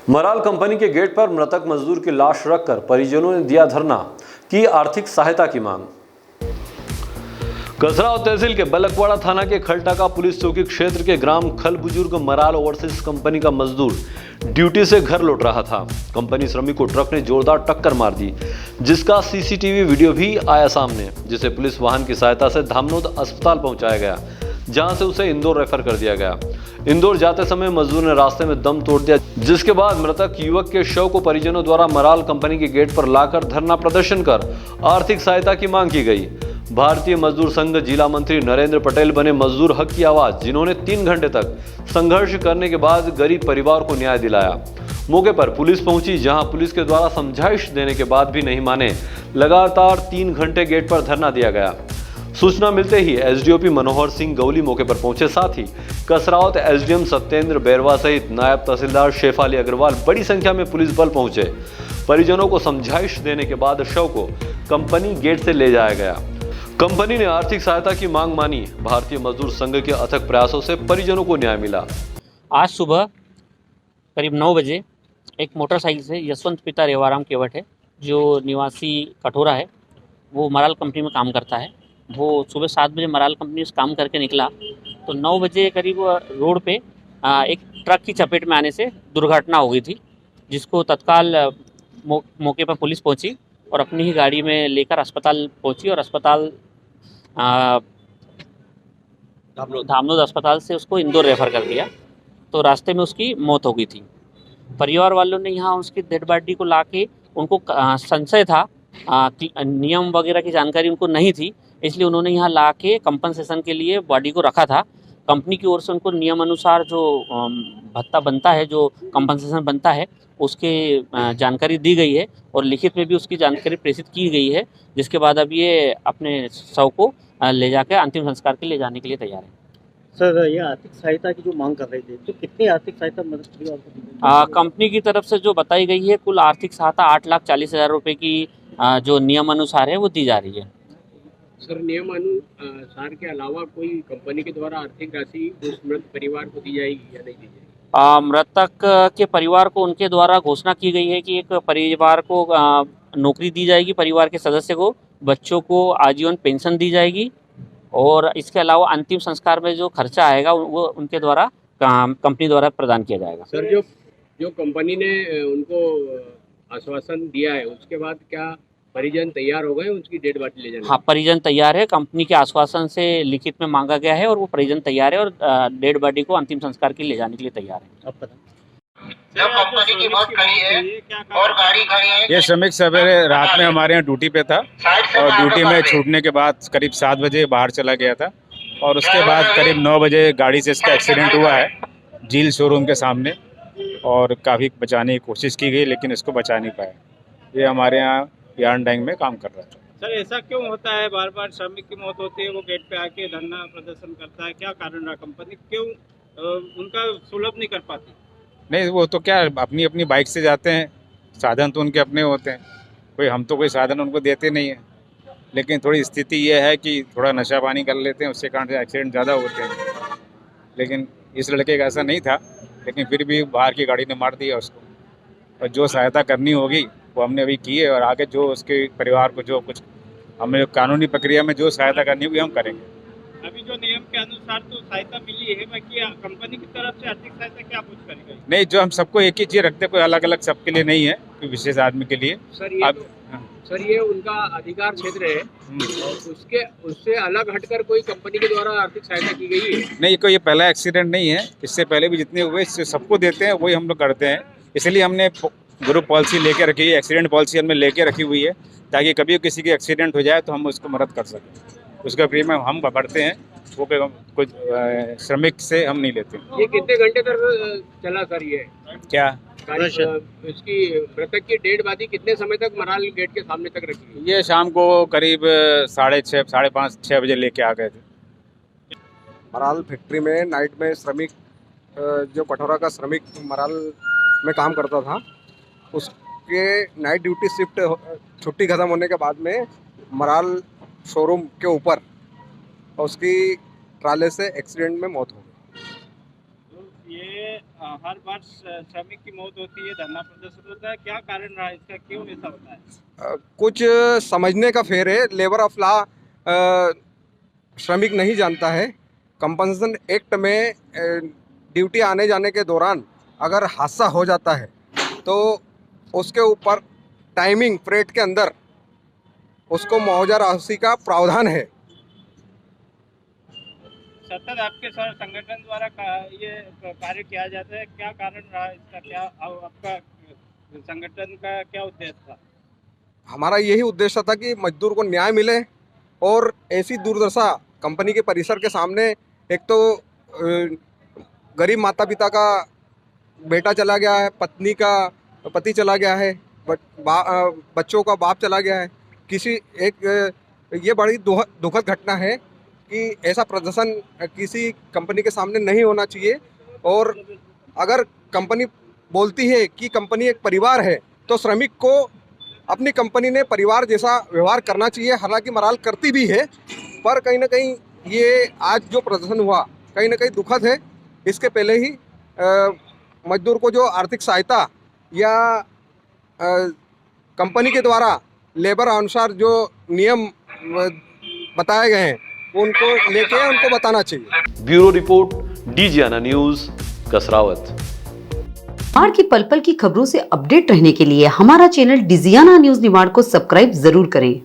Moral company के gate पर मृतक मजदूर की लाश रखकर परिजनों ने दिया धरना, की आर्थिक सहायता की मांग। कसराव तहसील के बलकवाड़ा थाना के खलटाका पुलिस चौकी क्षेत्र के ग्राम खल बुजुर्ग मराल ओवरसीज कंपनी का मजदूर ड्यूटी से घर लौट रहा था। कंपनी श्रमिक को ट्रक ने जोरदार टक्कर मार दी, जिसका सीसीटीवी वीडियो भी आया सामने, जिसे पुलिस वाहन की सहायता से धामनोद अस्पताल पहुंचाया गया, जहां से उसे इंदौर रेफर कर दिया गया। इंदौर जाते समय मजदूर ने रास्ते में दम तोड़ दिया, जिसके बाद मृतक युवक के शव को परिजनों द्वारा मराल कंपनी के गेट पर लाकर धरना प्रदर्शन कर आर्थिक सहायता की मांग की गई। भारतीय मजदूर संघ जिला मंत्री नरेंद्र पटेल बने मजदूर हक की आवाज, जिन्होंने 3 घंटे तक संघर्ष करने के बाद गरीब परिवार को न्याय दिलाया। मौके पर पुलिस पहुंची, जहां पुलिस के द्वारा समझाइश देने के बाद भी नहीं माने। लगातार 3 घंटे गेट पर धरना दिया गया। सूचना मिलते ही एसडीओपी मनोहर सिंह गौली मौके पर पहुंचे, साथ ही कसरावत एसडीएम सत्येंद्र बैरवा सहित नायब तहसीलदार शेफाली अग्रवाल बड़ी संख्या में पुलिस बल पहुंचे। परिजनों को समझाइश देने के बाद शव को कंपनी गेट से ले जाया गया। कंपनी ने आर्थिक सहायता की मांग मानी। भारतीय मजदूर संघ के अथक प्रयासों से परिजनों को न्याय मिला। आज सुबह करीब 9 बजे एक मोटरसाइकिल से यशवंत पिता रेवाराम केवट है, जो निवासी कठोरा है, वो मराल कंपनी में काम करता है। वो सुबह 7 बजे मराल कंपनी से काम करके निकला तो 9 बजे करीब रोड पे एक ट्रक की चपेट में आने से दुर्घटना हो गई थी, जिसको तत्काल मौके पर पुलिस पहुंची और अपनी ही गाड़ी में लेकर अस्पताल पहुंची और अस्पताल धामनोद अस्पताल से उसको इंदौर रेफर कर दिया। तो रास्ते में उसकी मौत हो गई थी। परिवार वालों ने यहाँ उसकी डेड बॉडी को लाके, उनको संशय था, नियम वगैरह की जानकारी उनको नहीं थी, इसलिए उन्होंने यहाँ लाके कंपनसेशन के लिए बॉडी को रखा था। कंपनी की ओर से उनको नियम अनुसार जो भत्ता बनता है, जो कंपनसेशन बनता है, उसके जानकारी दी गई है और लिखित में भी उसकी जानकारी प्रेषित की गई है, जिसके बाद अब ये अपने शव को ले जाकर अंतिम संस्कार के लिए जाने के लिए तैयार है। सर, ये आर्थिक सहायता की जो मांग कर रहे थे, तो कितनी आर्थिक सहायता मदद की आपको? कंपनी की तरफ से जो बताई गई है, कुल आर्थिक सहायता 8,40,000 रुपये की जो नियम अनुसार है वो दी जा रही है। सर, नियम अनुसार के अलावा कोई कंपनी के द्वारा आर्थिक राशि उस मृत परिवार को दी जाएगी या नहीं दी जाएगी? मृतक के परिवार को उनके द्वारा घोषणा की गई है कि एक परिवार को नौकरी दी जाएगी, परिवार के सदस्य को, बच्चों को आजीवन पेंशन दी जाएगी और इसके अलावा अंतिम संस्कार में जो खर्चा आएगा वो उनके द्वारा कंपनी द्वारा प्रदान किया जाएगा। सर, जो कंपनी ने उनको आश्वासन दिया है, उसके बाद क्या परिजन तैयार हो गए उनकी डेड बॉडी ले जाने? हाँ, परिजन तैयार है। कंपनी के आश्वासन से लिखित में मांगा गया है और वो परिजन तैयार है और डेड बॉडी को अंतिम संस्कार के लिए ले जाने के लिए तैयार है। जब कंपनी की बहुत खड़ी है और गाड़ी खड़ी है। ये श्रमिक सवेरे रात में हमारे यहाँ ड्यूटी पे था और ड्यूटी में छूटने के बाद करीब 7 बजे बाहर चला गया था और उसके बाद करीब 9 बजे गाड़ी से इसका एक्सीडेंट हुआ है झील शोरूम के सामने और काफ़ी बचाने की कोशिश की गई, लेकिन इसको बचा नहीं पाया। ये हमारे यहाँ यार्न डैंग में काम कर रहा था। सर, ऐसा क्यों होता है? बार बार श्रमिक की मौत होती है, वो गेट पे आके धरना प्रदर्शन करता है, क्या कारण रहा? कंपनी क्यों उनका सुलभ नहीं कर पाती? नहीं, वो तो क्या अपनी अपनी बाइक से जाते हैं, साधन तो उनके अपने होते हैं, हम तो कोई साधन उनको देते नहीं है। लेकिन थोड़ी स्थिति ये है कि थोड़ा नशा पानी कर लेते हैं, उसके कारण से एक्सीडेंट ज़्यादा होते हैं। लेकिन इस लड़के का ऐसा नहीं था, लेकिन फिर भी बाहर की गाड़ी ने मार दिया उसको। और जो सहायता करनी होगी वो हमने अभी की है और आगे जो उसके परिवार को जो कुछ हमें कानूनी प्रक्रिया में जो सहायता करनी होगी हम करेंगे। अभी जो नियम के अनुसार तो सहायता मिली है, बाकी कंपनी की तरफ से आर्थिक सहायता क्या कुछ करेगी? नहीं, जो हम सबको एक ही चीज़ रखते हैं, कोई अलग अलग सबके लिए नहीं है, कोई विशेष आदमी के लिए। सर, ये उनका अधिकार क्षेत्र है और उससे अलग हटकर कोई कंपनी के द्वारा आर्थिक सहायता की गई है? नहीं, कोई ये पहला एक्सीडेंट नहीं है, इससे पहले भी जितने हुए सबको देते हैं, वही हम लोग करते हैं। इसलिए हमने ग्रुप पॉलिसी लेके रखी है, एक्सीडेंट पॉलिसी हमने लेके रखी हुई है, ताकि कभी किसी की एक्सीडेंट हो जाए तो हम उसको मदद कर सकें। उसका प्रीमियम हम बढ़ते हैं, वो कुछ श्रमिक से हम नहीं लेते। ये कितने घंटे तक चला सर? ये क्या इसकी मृतक की डेड बॉडी कितने समय तक मराल गेट के सामने तक रखी? ये शाम को करीब 6:30 6:30 बजे लेके आ गए थे। मराल फैक्ट्री में नाइट में श्रमिक, जो कठोरा का श्रमिक मराल में काम करता था, उसके नाइट ड्यूटी शिफ्ट छुट्टी खत्म होने के बाद में मराल शोरूम के ऊपर उसकी ट्राले से एक्सीडेंट में मौत हो गई। ये हर बार श्रमिक की मौत होती है, धरना प्रदर्शन होता है, क्या कारण रहा इसका, क्यों ऐसा होता है? कुछ समझने का फेर है। लेबर ऑफ लॉ श्रमिक नहीं जानता है। कंपनसेशन एक्ट में ड्यूटी आने जाने के दौरान अगर हादसा हो जाता है तो उसके ऊपर टाइमिंग पीरियड के अंदर उसको मुआवजा राशि का प्रावधान है। सतत आपके सर संगठन द्वारा ये कार्य किया जाता है, क्या कारण रहा इसका, क्या आपका संगठन का क्या उद्देश्य था? हमारा यही उद्देश्य था कि मजदूर को न्याय मिले और ऐसी दुर्दशा कंपनी के परिसर के सामने, एक तो गरीब माता पिता का बेटा चला गया है, पत्नी का पति चला गया है, बच्चों का बाप चला गया है। ये बड़ी दुखद घटना है कि ऐसा प्रदर्शन किसी कंपनी के सामने नहीं होना चाहिए। और अगर कंपनी बोलती है कि कंपनी एक परिवार है तो श्रमिक को अपनी कंपनी ने परिवार जैसा व्यवहार करना चाहिए। हालांकि मराल करती भी है, पर कहीं ना कहीं ये आज जो प्रदर्शन हुआ कहीं ना कहीं दुखद है। इसके पहले ही मजदूर को जो आर्थिक सहायता या कंपनी के द्वारा लेबर अनुसार जो नियम बताए गए हैं उनको लेके उनको बताना चाहिए। ब्यूरो रिपोर्ट, डीजीआना न्यूज, कसरावत। निमाड़ की पल पल की खबरों से अपडेट रहने के लिए हमारा चैनल डिजियाना न्यूज निमाड़ को सब्सक्राइब जरूर करें।